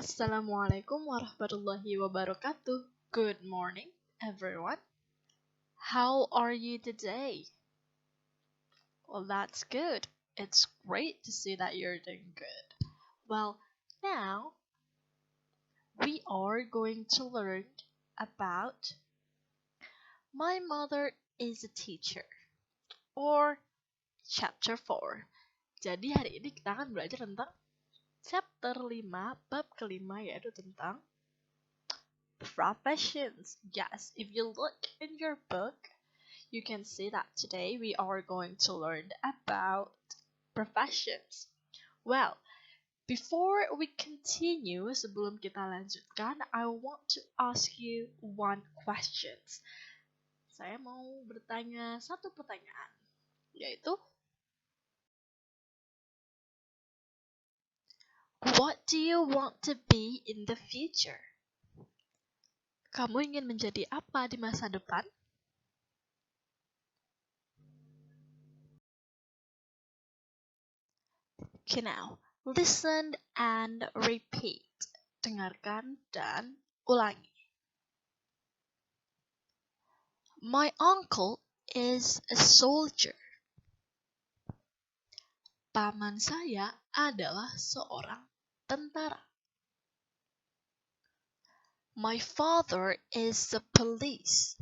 Assalamualaikum warahmatullahi wabarakatuh. Good morning, everyone. How are you today? Well, that's good. It's great to see that you're doing good. Well, now we are going to learn about My Mother is a Teacher or Chapter 4. Jadi hari ini kita akan belajar tentang chapter 5, bab kelima, yaitu tentang professions. Yes, if you look in your book, you can see that today we are going to learn about professions. Well, before we continue, sebelum kita lanjutkan, I want to ask you one question. Saya mau bertanya satu pertanyaan, yaitu, what do you want to be in the future? Kamu ingin menjadi apa di masa depan? Okay, now, listen and repeat. Dengarkan dan ulangi. My uncle is a soldier. Paman saya adalah seorang tentara. My father is the police.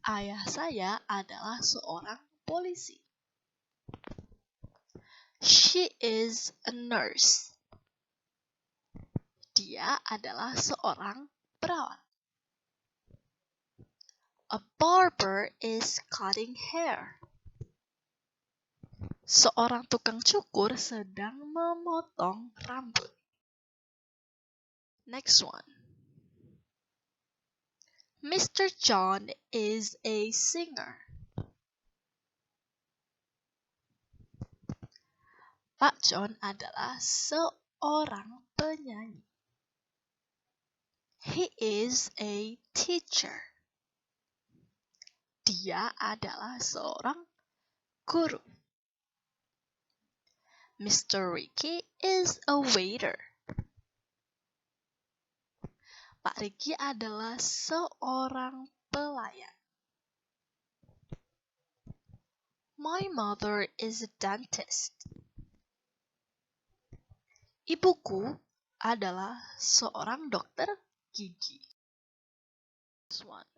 Ayah saya adalah seorang polisi. She is a nurse. Dia adalah seorang perawat. A barber is cutting hair. Seorang tukang cukur sedang memotong rambut. Next one. Mr. John is a singer. Pak John adalah seorang penyanyi. He is a teacher. Dia adalah seorang guru. Mr. Ricky is a waiter. Pak Ricky adalah seorang pelayan. My mother is a dentist. Ibuku adalah seorang dokter gigi. This one.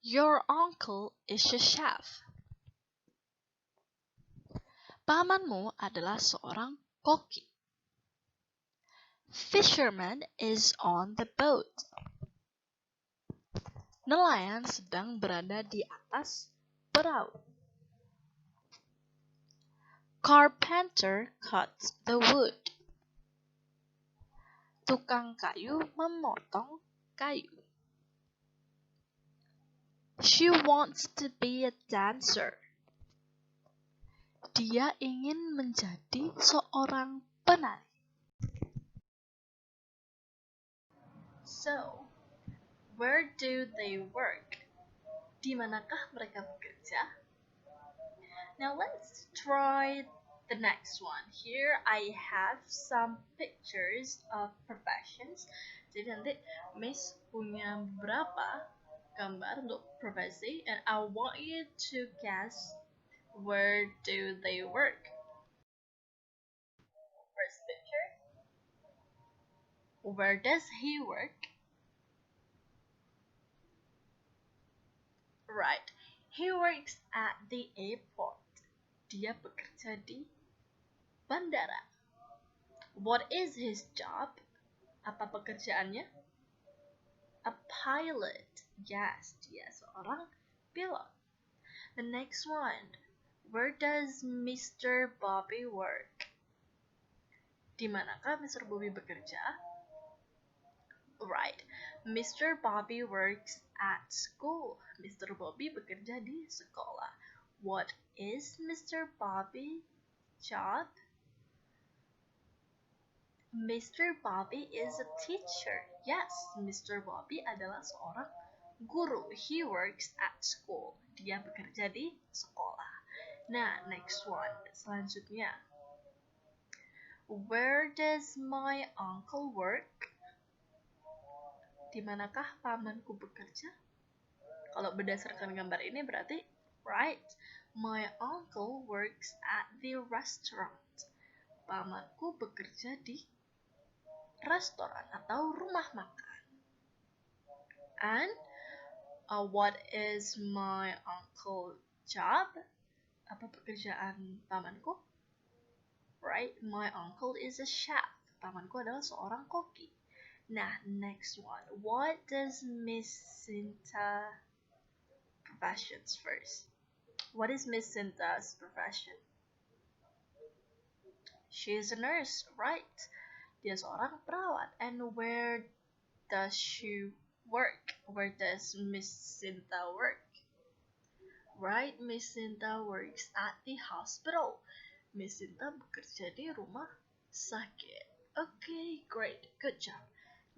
Your uncle is a chef. Pamanmu adalah seorang koki. Fisherman is on the boat. Nelayan sedang berada di atas perahu. Carpenter cuts the wood. Tukang kayu memotong kayu. She wants to be a dancer. Dia ingin menjadi seorang penari. So, where do they work? Di manakah mereka bekerja? Now let's try the next one. Here I have some pictures of professions. Jadi nanti Miss punya beberapa gambar untuk profesi, and I want you to guess where do they work. First picture. Where does he work? Right. He works at the airport. Dia bekerja di bandara. What is his job? Apa pekerjaannya? A pilot. Yes, dia seorang pilot. The next one. Where does Mr. Bobby work? Di manakah Mr. Bobby bekerja? Right. Mr. Bobby works at school. Mr. Bobby bekerja di sekolah. What is Mr. Bobby's job? Mr. Bobby is a teacher. Yes, Mr. Bobby adalah seorang guru. He works at school. Dia bekerja di sekolah. Nah, next one. Selanjutnya. Where does my uncle work? Di manakah pamanku bekerja? Kalau berdasarkan gambar ini berarti right. My uncle works at the restaurant. Pamanku bekerja di restoran atau rumah makan. And what is my uncle job? Apa pekerjaan pamanku? Right, my uncle is a chef. Pamanku adalah seorang koki. Nah, next one. What does Miss Sinta professions first? What is Miss Sinta's profession? She is a nurse, right? Dia seorang perawat. And where does she work? Where does Miss Sinta work? Right, Miss Sinta works at the hospital. Miss Sinta bekerja di rumah sakit. Okay, great, good job.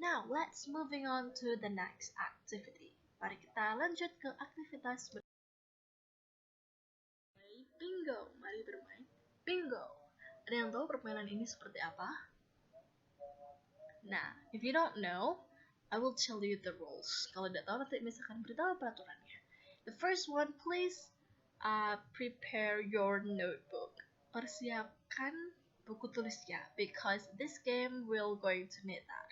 Now, let's moving on to the next activity. Mari kita lanjut ke aktivitas bingo. Mari bermain bingo. Ada yang tahu permainan ini seperti apa? Nah, if you don't know, I will tell you the rules. Kalau tidak tahu nanti misalkan beritahu peraturannya. The first one, please prepare your notebook. Persiapkan buku tulisnya, because this game will going to need that.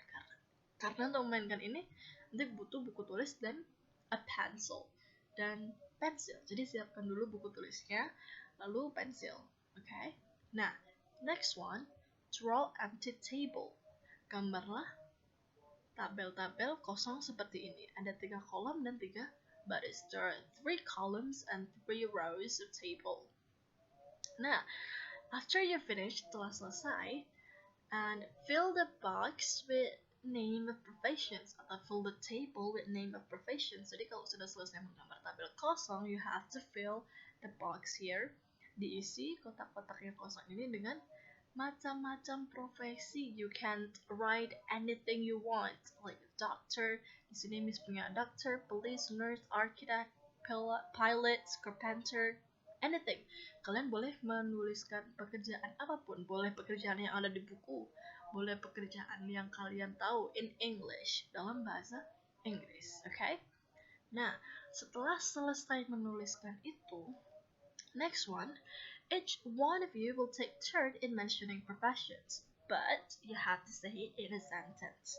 Karena untuk memainkan ini nanti butuh buku tulis dan a pencil dan pensil. Jadi siapkan dulu buku tulisnya, lalu pensil. Okay? Nah, next one, draw empty table. Gambarlah tabel-tabel kosong seperti ini. Ada 3 kolom dan 3 baris. There are 3 columns and 3 rows of table. Nah, after you finish, setelah selesai, and fill the box with name of professions, atau fill the table with name of professions. Jadi kalau sudah selesai menggambar tabel kosong, you have to fill the box here. Diisi kotak-kotak yang kosong ini dengan macam-macam profesi. You can't write anything you want, like doctor. Di sini Miss punya doctor, police, nurse, architect, pilot, carpenter, anything. Kalian boleh menuliskan pekerjaan apapun. Boleh pekerjaan yang ada di buku, boleh pekerjaan yang kalian tahu in English, dalam bahasa Inggris. Okay? Nah, setelah selesai menuliskan itu, next one, each one of you will take turn in mentioning professions, but you have to say it in a sentence.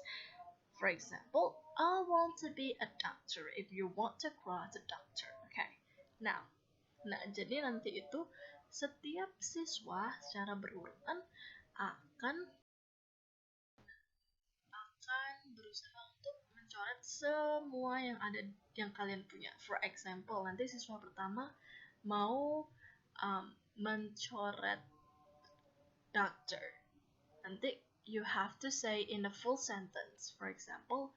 For example, I want to be a doctor if you want to cross a doctor. Okay. Nah, jadi nanti itu setiap siswa secara berurutan akan berusaha untuk mencoret semua yang ada yang kalian punya. For example, nanti siswa pertama mau mencoret doctor. Nanti you have to say in a full sentence. For example,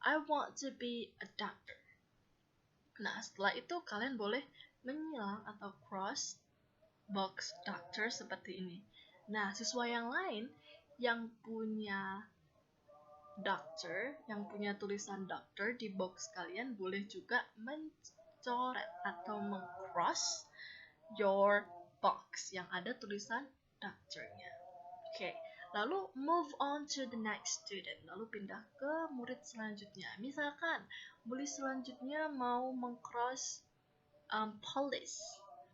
I want to be a doctor. Nah, setelah itu kalian boleh menyilang atau cross box doctor seperti ini. Nah, siswa yang lain yang punya doctor, yang punya tulisan doctor di box kalian boleh juga mencoret atau meng-cross your box yang ada tulisan doctornya. Oke, lalu move on to the next student. Lalu pindah ke murid selanjutnya. Misalkan murid selanjutnya mau meng-cross police.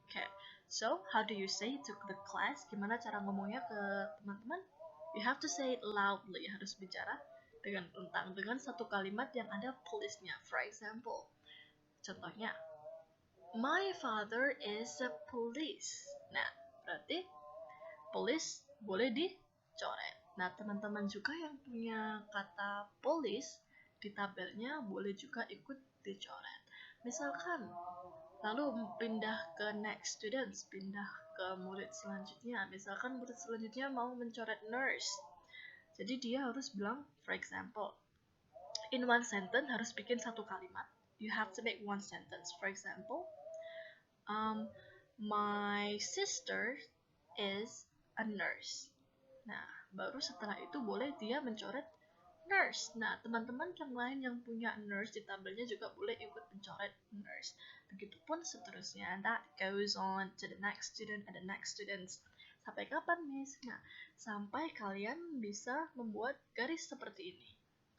Okay, so how do you say to the class? Gimana cara ngomongnya ke teman-teman? You have to say it loudly. Harus bicara dengan lantang, dengan satu kalimat yang ada police-nya. For example, contohnya, my father is a police. Nah, berarti police boleh dicoret. Nah, teman-teman juga yang punya kata police di tabelnya boleh juga ikut dicoret. Misalkan, lalu pindah ke next students, pindah ke murid selanjutnya. Misalkan murid selanjutnya mau mencoret nurse. Jadi dia harus bilang, for example, in one sentence harus bikin satu kalimat. You have to make one sentence. For example, my sister is a nurse. Nah, baru setelah itu boleh dia mencoret nurse. Nah, teman-teman yang lain yang punya nurse di tabelnya juga boleh ikut mencoret nurse. Begitupun seterusnya. And that goes on to the next student and the next students. Sampai kapan, Miss? Nah, sampai kalian bisa membuat garis seperti ini.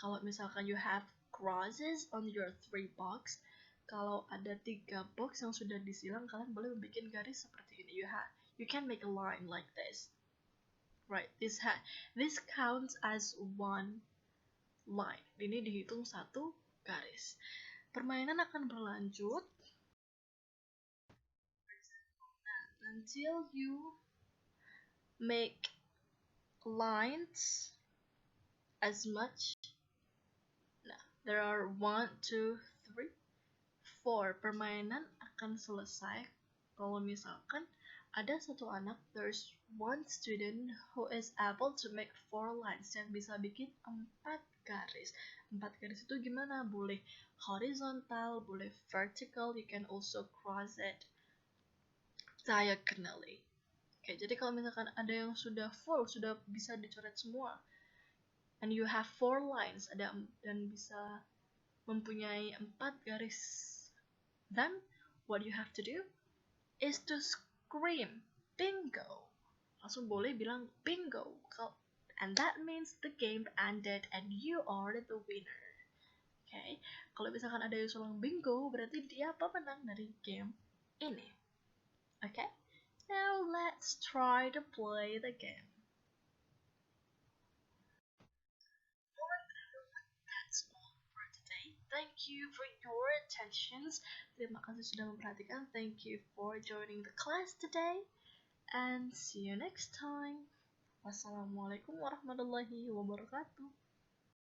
Kalau misalkan you have crosses on your 3 box, kalau ada 3 box yang sudah disilang, kalian boleh membuat garis seperti ini. You can make a line like this. Right, this counts as one line. Ini dihitung satu garis. Permainan akan berlanjut until you make lines as much. Nah, there are 1, 2, 3, 4. Permainan akan selesai kalau misalkan ada satu anak, there's one student who is able to make 4 lines, yang bisa bikin 4 garis. 4 garis itu gimana? Boleh horizontal, boleh vertical, you can also cross it diagonally. Oke, jadi kalau misalkan ada yang sudah full, sudah bisa dicoret semua, and you have 4 lines, dan bisa mempunyai 4 garis, then what you have to do is to scream bingo. Langsung boleh bilang bingo, and that means the game ended and you are the winner. Okay, kalau misalkan ada yang bilang bingo, berarti dia pemenang dari game ini. Okay, now let's try to play the game. That's all for today. Thank you for your attentions. Terima kasih sudah memperhatikan. Thank you for joining the class today. And see you next time. Wassalamualaikum warahmatullahi wabarakatuh.